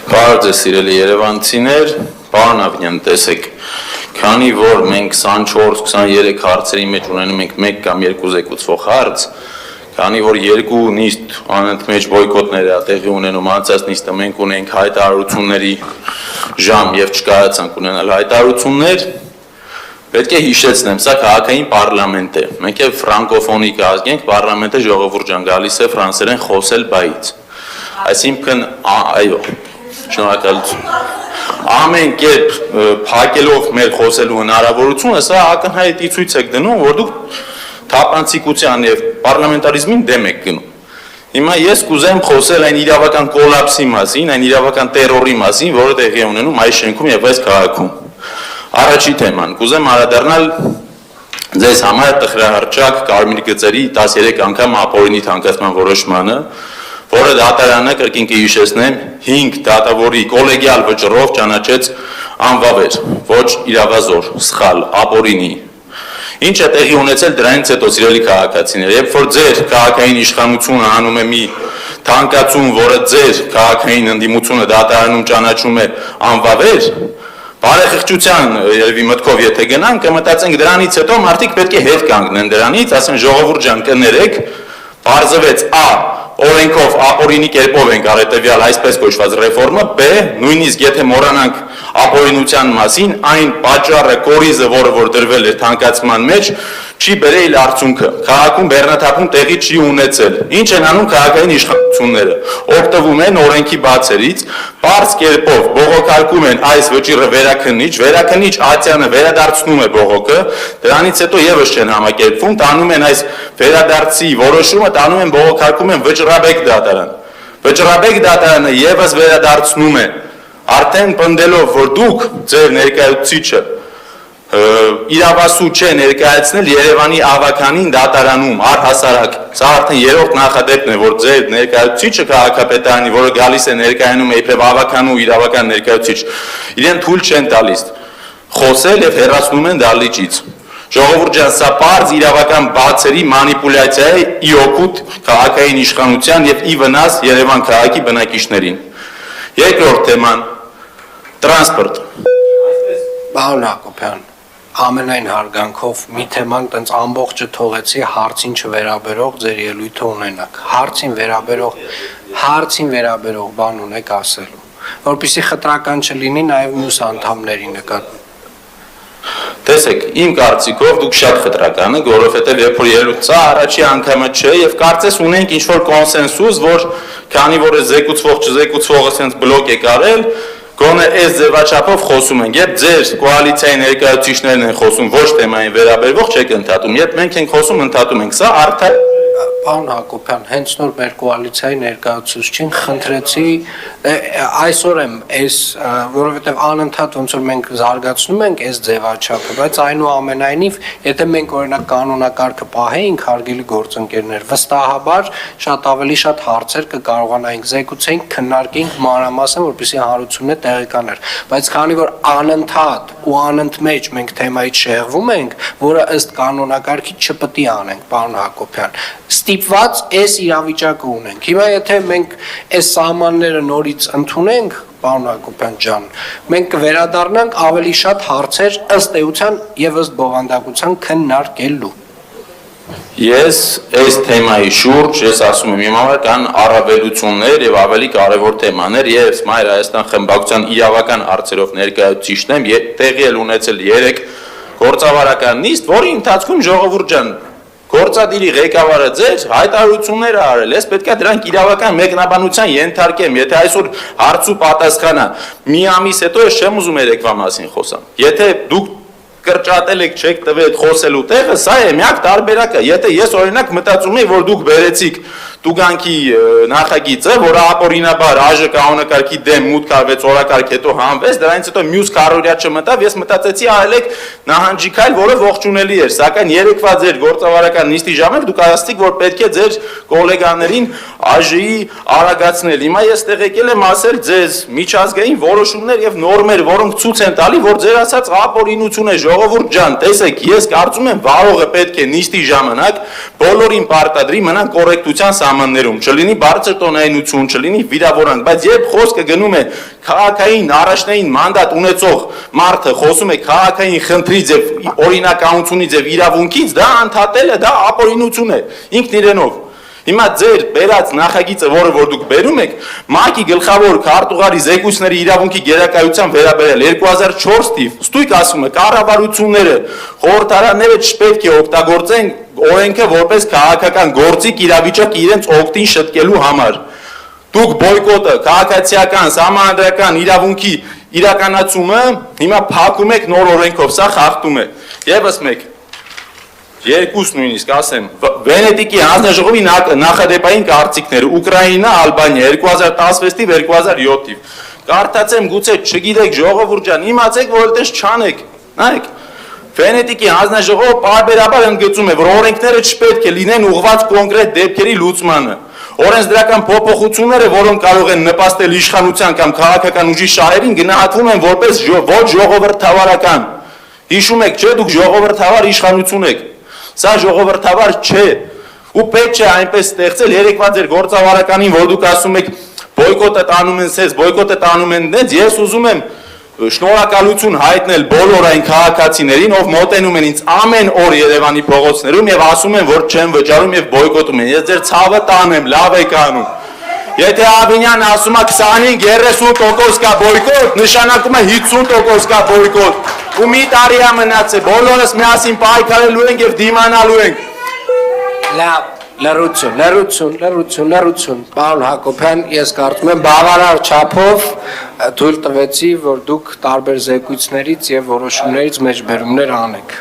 Բարև ձեզ սիրելի երևանցիներ, պարոն Ավնյան, տեսեք, քանի որ մենք 24-23 հարցերի մեջ ունենում ենք 1 կամ 2 զեկուցվող հարց, քանի որ 2 նիստ անընդմեջ բոյկոտներ է տեղի ունենում, անցած նիստը մենք ունենք հայտարարությունների ժամ եւ չկարողացանք ունենալ հայտարարություններ, պետք է հիշեցնեմ, սա քաղաքային պարլամենտ է, մենք եւ ֆրանկոֆոնիկ ազգ ենք, պարլամենտը ժողովուրդ ջան գալիս է ֆրանսերեն խոսել բայից, այսինքն այո Շնորհակալություն։ Ամեն կերպ փակելով մեր խոսելու հնարավորությունը, սա ակնհայտ ցույց է դնում, որ դուք թափանցիկության եւ պարլամենտարիզմին դեմ եք գնում։ Հիմա ես կուզեմ խոսել այն իրավական կոլապսի մասին, այն իրավական տերորի մասին, որը տեղի է ունենում այս շենքում եւ այս քաղաքում։ Առաջի թեման, կուզեմ անդրադառնալ ձեզ համար տխրահարճակ կարմիր գծերի 13 անգամ ապօրինի թանկացման որոշմանը, որը դատարանը կրկին կհիշեցնեմ 5 դատավորի կոլեգիալ վճռով ճանաչեց անվավեր, ոչ իրավազոր, սխալ, ապօրինի։ Ինչ է տեղի ունեցել դրանից հետո սիրելի քաղաքացիներ, երբ որ ձեր քաղաքային իշխանությունը անում է մի թանկացում, որը ձեր քաղաքային ընդդիմությունը դատարանում ճանաչում է անվավեր, բարեխղճության երևի մտքով եթե գնանք, կմտածենք դրանից հետո մարդիկ պետք է հետ կանգնեն դրանից, ասեն ժողովուրդ ջան կներեք, բարձվեց օրենքով ապօրինի կերպով ենք արետևյալ այսպես կոչված ռեֆորմը, B, նույնիսկ եթե մոռանանք ապօրինության մասին, այն պատճառը կորիզը, որը որ դրվել էր թանկացման մեջ, չի բերել արդյունքը, քաղաքում բեռնաթափում տեղի չի ունեցել, ինչ են անում քաղաքային իշխանությունները, օգտվում են օրենքի բացերից, պարզ կերպով բողոքարկում են այս վճիռը վերաքննիչ ատյանը վերադարձնում է բողոքը, դրանից հետո եւս չեն համակերպվում, տանում են այս վերադարձի որոշումը, տանում են բողոքարկում են վճռաբեկ դատարան, վճռաբեկ դատարանը եւս վերադարձնում է, արդեն պնդելով, որ դուք ձեր ներկայացուցիչը իրավասու չէ ներկայացնել Երևանի ավականին դատարանում առհասարակ, սա արդեն երրորդ նախադեպն է, որ ձեր ներկայացուցիչը քաղաքապետարանի, որը գալիս է ներկայանում է իբրև ավականու իրավական ներկայացուցիչ, իրեն թույլ չեն տալիս խոսել եւ հեռացնում են դահլիճից։ Ժողովուրդ ջան, սա պարզ իրավական բացերի մանիպուլյացիա է ի օգուտ քաղաքային իշխանության եւ ի վնաս Երևան քաղաքի բնակիչներին։ Երկրորդ թեման՝ տրանսպորտ։ Պարոն Հակոբյան, ամենայն հարգանքով մի թեման տենց ամբողջը թողեցի հարցին չվերաբերող ձեր ելույթը ունենաք։ Հարցին վերաբերող բան ունեք ասելու, որպեսզի խտրական չլինի նաև մյուս անդամների նկատմամբ։ Տեսեք, իմ կարծիքով դուք շատ խտրական եք, որովհետև երբ որ ելույթը առաջի անգամը չէ եւ կարծես ունենք ինչ-որ կոնսենսուս, որ քանի որ զեկուցվող չզեկուցվողը sense բլոկ է կարել, գոնե այս ձևաչափով խոսում ենք, երբ ձեր կոալիցիայի ներկայացուցիչներն են խոսում ոչ թեմային վերաբերվող չեք ընդհատում, երբ մենք ենք խոսում ընդհատում ենք, սա արդար Պարոն Հակոբյան, հենց նոր մեր կոալիցիայի ներկայացուցչին խնդրեցի այսօր եմ այս, որովհետև անընդհատ ոնց որ մենք զարգացնում ենք այս ձևաչափը, բայց այնուամենայնիվ, եթե մենք օրինակ կանոնակարգը պահեինք, հարգելի գործընկերներ, վստահաբար շատ ավելի շատ հարցեր կկարողանայինք զեկուցենք, քննարկենք մանրամասն, որպեսզի հանրությունը տեղեկանար, բայց քանի որ անընդհատ ու անընդմեջ մենք թեմայից շեղվում ենք, որը ըստ կանոնակարգի չպետք է անենք, պարոն Հակոբյան, ստիպված այս իրավիճակը ունենք։ Հիմա եթե մենք այս սահմանները նորից ընդունենք, պարոն Հակոբյան ջան, մենք կվերադառնանք ավելի շատ հարցեր ըստ էության եւ ըստ բովանդակության քննարկելու։ Ես այս թեմայի շուրջ, ես ասում եմ, իմ համար կան առավելություններ եւ ավելի կարեւոր թեմաներ, ես Մայր Հայաստան խմբակցության իրավական հարցերով ներկայացուցիչն եմ, տեղի էլ ունեցել 3 գործավարական նիստ, որի ընթացքում ժողովուրդ ջան գործադիրի ղեկավարը ձեր հայտարարություններ է արել, ես պետք է դրանք իրավական մեկնաբանության ենթարկեմ, եթե այսօր հարց ու պատասխանը մի ամիս հետո ես չեմ ուզում երեկվա մասին խոսամ, եթե դուք կրճատել եք չեք տվել խոսելու տեղը, սա է միակ տարբերակը, եթե ես օրինակ մտածում եի, որ դուք բերեցիք տուգանքի նախագիծը, որը ապօրինաբար ԱԺ կանոնակարգի դեմ մուտք արվեց օրակարգ հետո հանվեց, դրանից հետո մյուս քառորյա չմտավ, ես մտածեցի արել եք նահանջի քայլ, որը ողջունելի էր, սակայն երեկվա ձեր գործավարական նիստի ժամանակ դուք ասացիք, որ պետք է ձեր գոլեգաներին ԱԺ-ի արագացնել։ Հիմա ես տեղեկել եմ ասել ձեզ միջազգային որոշումներ եւ նորմեր, որոնք ցույց են տալի, որ ձեր ասած ապօրինություն է, ժողովուրդ ջան, տեսեք, ես կարծում եմ վարողը պետք է նիստի ժամանակ բոլորին պարտադրի մնան կոռեկտության սահմաններում, չլինի բարձր տոնայնություն, չլինի վիրավորանք, բայց երբ խոսքը գնում է քաղաքային առաջնային մանդատ ունեցող մարդը խոսում է քաղաքային խնդրից եւ օրինականությունից եւ իրավունքից, դա ընդհատելը, դա ապօրինություն է ինքն իրենով։ Հիմա ձեր բերած նախագիծը, որը որ դուք բերում եք, ՄԱԿ-ի գլխավոր քարտուղարի զեկույցների իրավունքի գերակայության վերաբերյալ 2004 թիվ, ստույգ ասում է, կառավարությունները, խորհրդարանները չպետք է օգտագործեն օրենքը որպես քաղաքական գործիք իրավիճակ իրենց օգտին շտկելու համար։ Դուք բոյկոտը, քաղաքացիական, սահմանադրական իրավունքի իրականացումը հիմա փակում եք նոր օրենքով, սա խախտում է։ Եվս մեկ երկուս նույնիսկ ասեմ, Վենետիկի հանձնաժողովի նախադեպային կարծիքները, Ուկրաինա, Ալբանիա, 2016 թիվ, 2007 թիվ։ Կարդացեմ, գուցե չգիտեք ժողովուրդ ջան, իմացեք, որ այդպես չանեք։ Նայեք, Վենետիկի հանձնաժողովը պարբերաբար ընդգծում է, որ օրենքները չպետք է լինեն ուղղված կոնկրետ դեպքերի լուծմանը։ Օրենսդրական փոփոխությունները, որոնք կարող են նպաստել իշխանության կամ քաղաքական ուժի շահերին, գնահատվում են որպես ոչ ժողովրդավարական։ Հիշում եք, չէ, դուք ժողովրդավար իշխանություն եք։ Սա ժողովրդավար չէ, ու պետք չէ այնպես ստեղծել երեկվա ձեր գործավարականին, որ դուք ասում եք բոյկոտը տանում են սեզ, բոյկոտը տանում են դենց, ես ուզում եմ շնորհակալություն հայտնել բոլոր այն քաղաքացիներին, ով մոտենում են ինձ ամեն օր Երևանի փողոցներում եւ ասում են, որ չեն վճարում եւ բոյկոտում են, ես ձեր ցավը տանեմ, լավ եք անում։ Եթե Աբինյան ասում է 25-30% կա բոյկոտ, նշանակում է 50% կա բոյկոտ։ Ու մի տարի է մնացել, բոլորս միասին պայքարելու ենք եւ դիմանալու ենք։ Լավ, լրություն, պարոն Հակոբյան, ես կարծում եմ բավարար չափով թույլ տվեցի, որ դուք տարբեր զեկույցներից եւ որոշումներից մեջբերումներ անեք։